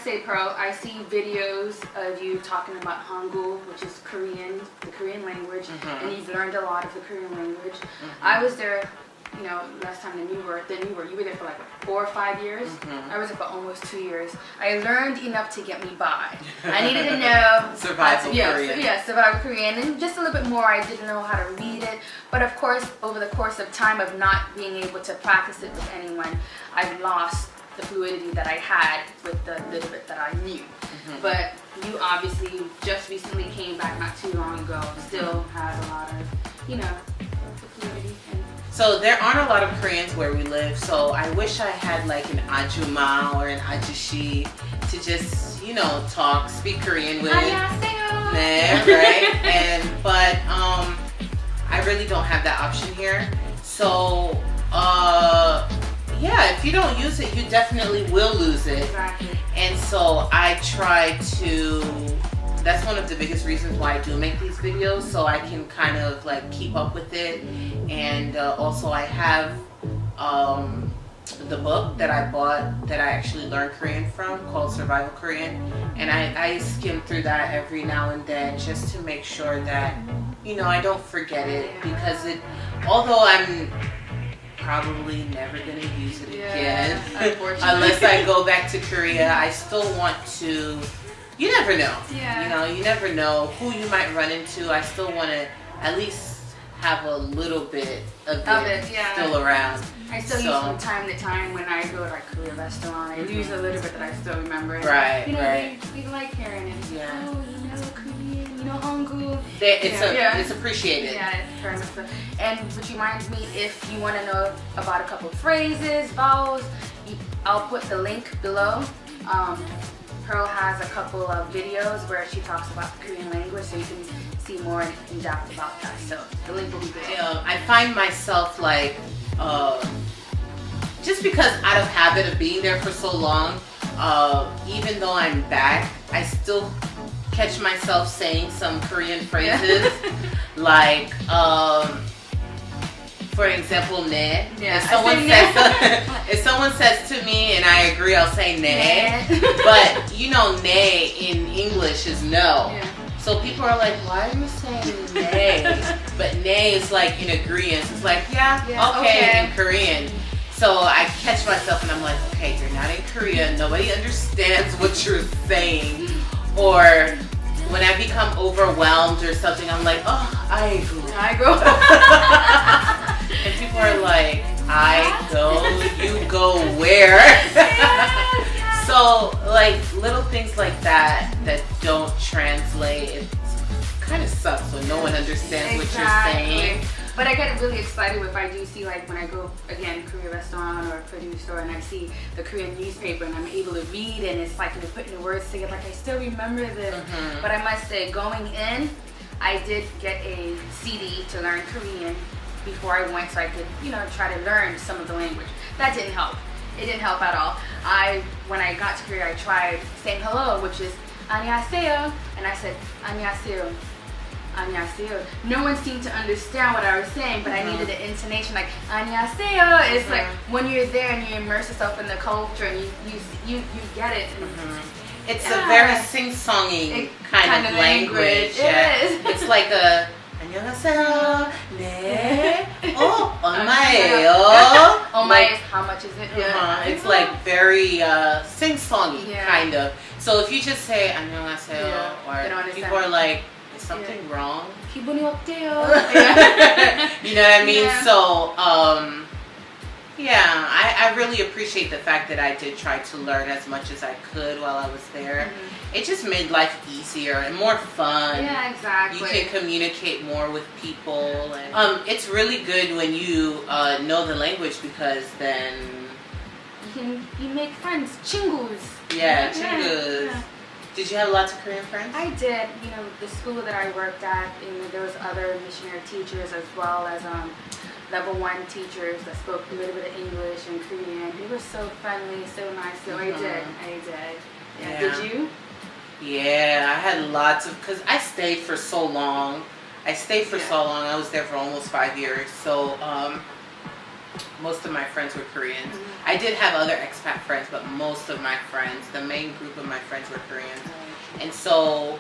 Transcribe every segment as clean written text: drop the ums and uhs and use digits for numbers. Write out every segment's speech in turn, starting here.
say, Pearl, I see videos of you talking about hangul, which is Korean, the Korean language, and you've learned a lot of the Korean language. I was there, you know, last time you were there for like 4 or 5 years. I was there for almost 2 years. I learned enough to get me by. I needed to know survival Korean. Survival Korean, and just a little bit more. I didn't know how to read it, but of course, over the course of time of not being able to practice it with anyone, I've lost the fluidity that I had with the little bit that I knew. But you obviously just recently came back not too long ago, still have a lot of, you know, the fluidity. So there aren't a lot of Koreans where we live, so I wish I had like an ajuma or an ajushi to just, you know, speak Korean with. Annyeonghaseyo. Right? But I really don't have that option here. So yeah, if you don't use it, you definitely will lose it. Exactly. And so I try to, that's one of the biggest reasons why I do make these videos, so I can kind of like keep up with it. And also I have the book that I bought that I actually learned Korean from, called Survival Korean, and I skim through that every now and then just to make sure that, you know, I don't forget it, because although I'm probably never going to use it again, unless I go back to Korea, I still want to, you never know. You know, you never know who you might run into. I still want to at least have a little bit of it still around. I still use from time to time when I go to like a Korean restaurant. I use a little bit that I still remember. Right, you know, right. We like hearing it. Yeah. Oh, you know Korean, you know hangul. It's appreciated. Yeah, it's very much so. And would you mind me if you want to know about a couple phrases, vowels? I'll put the link below. Pearl has a couple of videos where she talks about the Korean language, so you can see more in depth about that. So the link will be below. I find myself like, just because out of habit of being there for so long, even though I'm back, I still catch myself saying some Korean phrases, like, for example, ne. If someone says to me and I agree, I'll say ne. But you know, ne in English is no. So people are like, why are you saying ne? But ne is like in agreement. It's like, okay, in Korean. So I catch myself and I'm like, okay, you're not in Korea. Nobody understands what you're saying. Or when I become overwhelmed or something, I'm like, oh, I go. And people are like, I go, you go where? So like little things like that don't translate, it kind of sucks when no one understands what you're saying. But I get really excited if I do see, like when I go again Korean restaurant or produce store and I see the Korean newspaper and I'm able to read and it's like you're putting the words together, like I still remember this. But I must say, going in, I did get a CD to learn Korean before I went, so I could, you know, try to learn some of the language. That didn't help. It didn't help at all. When I got to Korea, I tried saying hello, which is 안녕하세요, and I said 안녕하세요. 안녕하세요. No one seemed to understand what I was saying, but I needed the intonation, like 안녕하세요. It's like when you're there and you immerse yourself in the culture and you get it. It's a very sing-songy kind of language. It is. It's like a 안녕하세요. 네. 얼마예요? Like, how much is it? It's like very sing-songy kind of. So if you just say 안녕하세요, or people are like, is something wrong? 기분이 어때요? You know what I mean? So yeah, I really appreciate the fact that I did try to learn as much as I could while I was there. It just made life easier and more fun. Yeah, exactly. You can communicate more with people. And, it's really good when you know the language, because then you make friends, 친구s. Yeah, 친구s. Yeah. Did you have lots of Korean friends? I did. You know, the school that I worked at, there was other missionary teachers as well as level 1 teachers that spoke a little bit of English and Korean. They were so friendly, so nice. So I did. Yeah. Did you? Yeah, I had lots of, because I stayed for so long. I was there for almost 5 years. So most of my friends were Koreans. I did have other expat friends, but most of my friends, the main group of my friends were Koreans. And so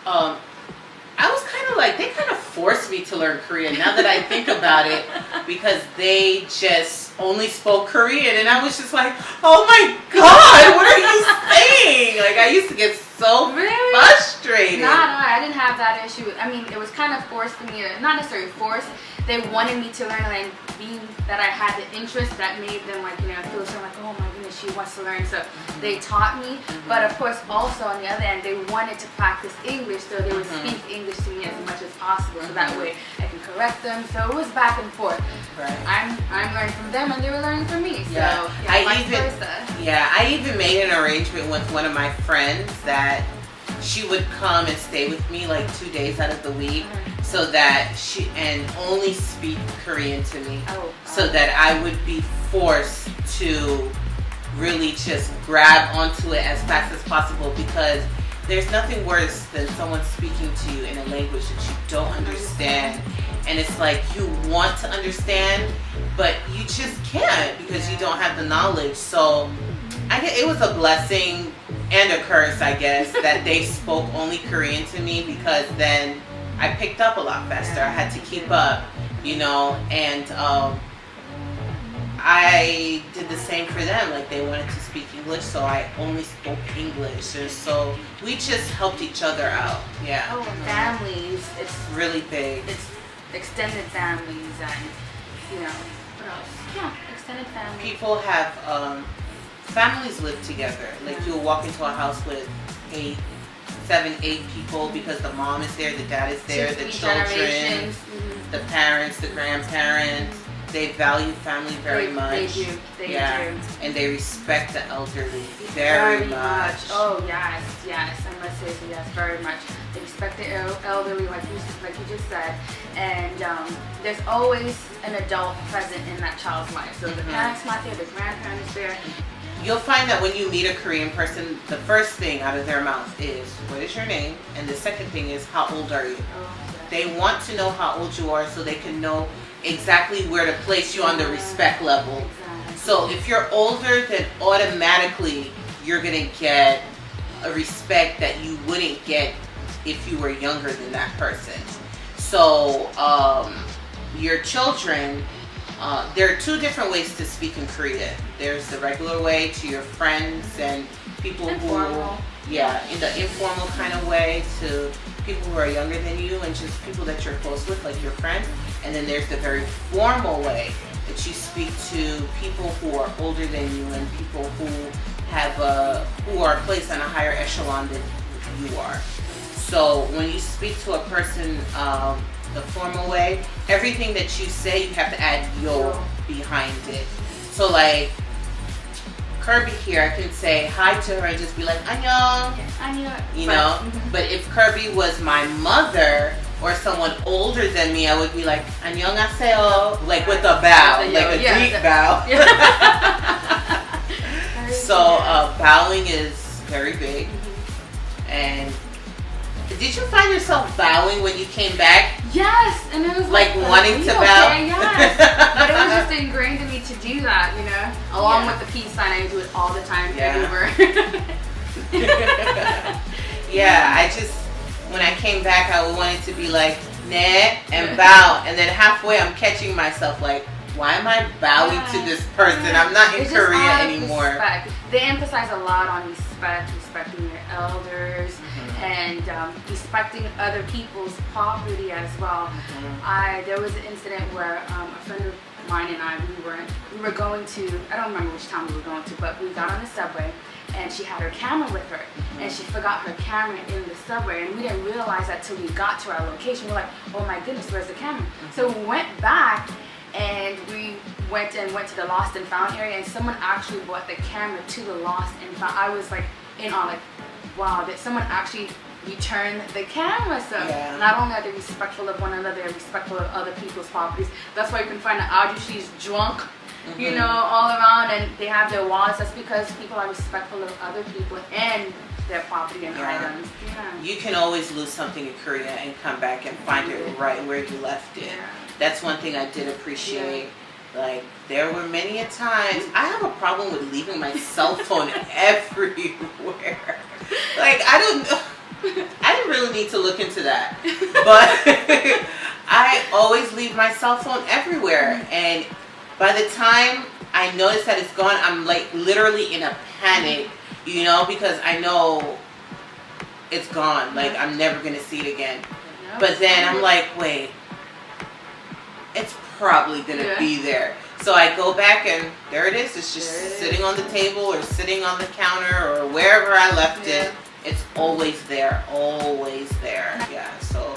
I was kind of like, they kind of forced me to learn Korean now that I think about it, because they just only spoke Korean. And I was just like, oh my God, what are you saying? Like, I used to get so frustrated. No, I didn't have that issue. I mean, it was kind of forced for me, not necessarily forced. They wanted me to learn, and being that I had the interest, that made them like, feel so like, oh my goodness, she wants to learn. So they taught me, but of course also on the other end, they wanted to practice English, so they would speak English to me as much as possible, so that way I can correct them. So it was back and forth. Right. I'm learning from them, and they were learning from me. So I even made an arrangement with one of my friends that she would come and stay with me like 2 days out of the week, so that and only speak Korean to me, so that I would be forced to really just grab onto it as fast as possible, because there's nothing worse than someone speaking to you in a language that you don't understand, and it's like you want to understand, but you just can't because you don't have the knowledge. So it was a blessing and a curse, I guess, that they spoke only Korean to me, because then I picked up a lot faster. I had to keep up, and I did the same for them. Like, they wanted to speak English, so I only spoke English. And so we just helped each other out. Yeah. Oh, families. It's really big. It's extended families, and, what else? Yeah, extended families. People have, families live together. Like, you'll walk into a house with 7, 8 people, because the mom is there, the dad is there, the children, the parents, the grandparents. They value family very much. They do. They do. And they respect the elderly very much. Oh, yes. I must say, yes, very much. They respect the elderly, like you just said. And there's always an adult present in that child's life. So the parents not there, the grandparents there. You'll find that when you meet a Korean person, the first thing out of their mouth is, what is your name? And the second thing is, how old are you? They want to know how old you are, so they can know exactly where to place you on the respect level. So if you're older, then automatically you're going to get a respect that you wouldn't get if you were younger than that person. So your children, there are 2 different ways to speak in Korea. There's the regular way to your friends and people informal. In the informal kind of way to people who are younger than you and just people that you're close with, like your friends. And then there's the very formal way that you speak to people who are older than you and people who are placed on a higher echelon than you are. So when you speak to a person the formal way, everything that you say, you have to add yo behind it. So like Kirby here, I can say hi to her and just be like, annyeong, but if Kirby was my mother or someone older than me, I would be like, annyeonghaseyo, like with a bow, like a deep bow. So bowing is very big. And did you find yourself bowing when you came back? Yes, and it was like wanting to bow. Yes, but it was just ingrained in me to do that, along with the peace sign. I do it all the time, everywhere. I just, when I came back, I wanted to be like ne and bow, and then halfway I'm catching myself like, why am I bowing to this person? I'm not in Korea anymore. Respect. They emphasize a lot on respecting your elders, and respecting other people's property as well. There was an incident where a friend of mine and I, we were going to, I don't remember which town we were going to, but we got on the subway, and she had her camera with her, and she forgot her camera in the subway, and we didn't realize that till we got to our location. We're like, oh my goodness, where's the camera? So we went back, and we went to the lost and found area, and someone actually brought the camera to the lost and found. I was like in awe, like, wow, that someone actually returned the camera. So not only are they respectful of one another, they're respectful of other people's properties. That's why you can find that she's drunk, all around, and they have their wallets. That's because people are respectful of other people and their property and items. You can always lose something in Korea and come back and find it right where you left it. That's one thing I did appreciate. Like, there were many a times. I have a problem with leaving my cell phone everywhere. Like, I didn't really need to look into that. But I always leave my cell phone everywhere. And by the time I notice that it's gone, I'm like literally in a panic, you know, because I know it's gone. Like, I'm never going to see it again. But then I'm like, wait, it's probably going to be there. So I go back and there it is. It's just sitting on the table or sitting on the counter or wherever I left it. It's always there. Always there. Yeah, so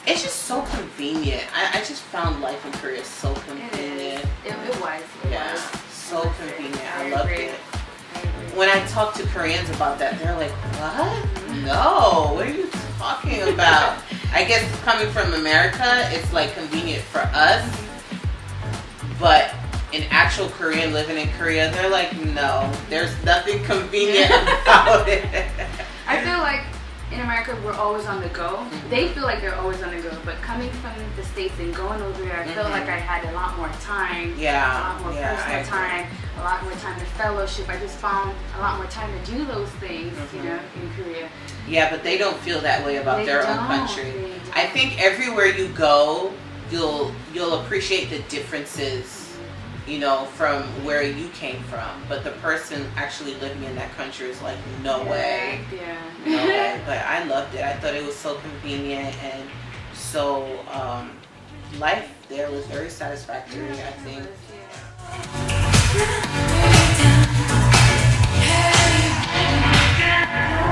it's just so convenient. I just found life in Korea so convenient. It was. So convenient. I loved it. When I talk to Koreans about that, they're like, what? No, what are you talking about? I guess coming from America, it's like convenient for us. But in actual Korean, living in Korea, they're like, no, there's nothing convenient about it. I feel like in America, we're always on the go. They feel like they're always on the go. But coming from the States and going over there, I felt like I had a lot more time. A lot more personal time. A lot more time to fellowship. I just found a lot more time to do those things, you know, in Korea. Yeah, but they don't feel that way about their own country. I think everywhere you go, you'll appreciate the differences, you know, from where you came from. But the person actually living in that country is like, no way. No way. But I loved it. I thought it was so convenient, and so life there was very satisfactory, I think. Hey,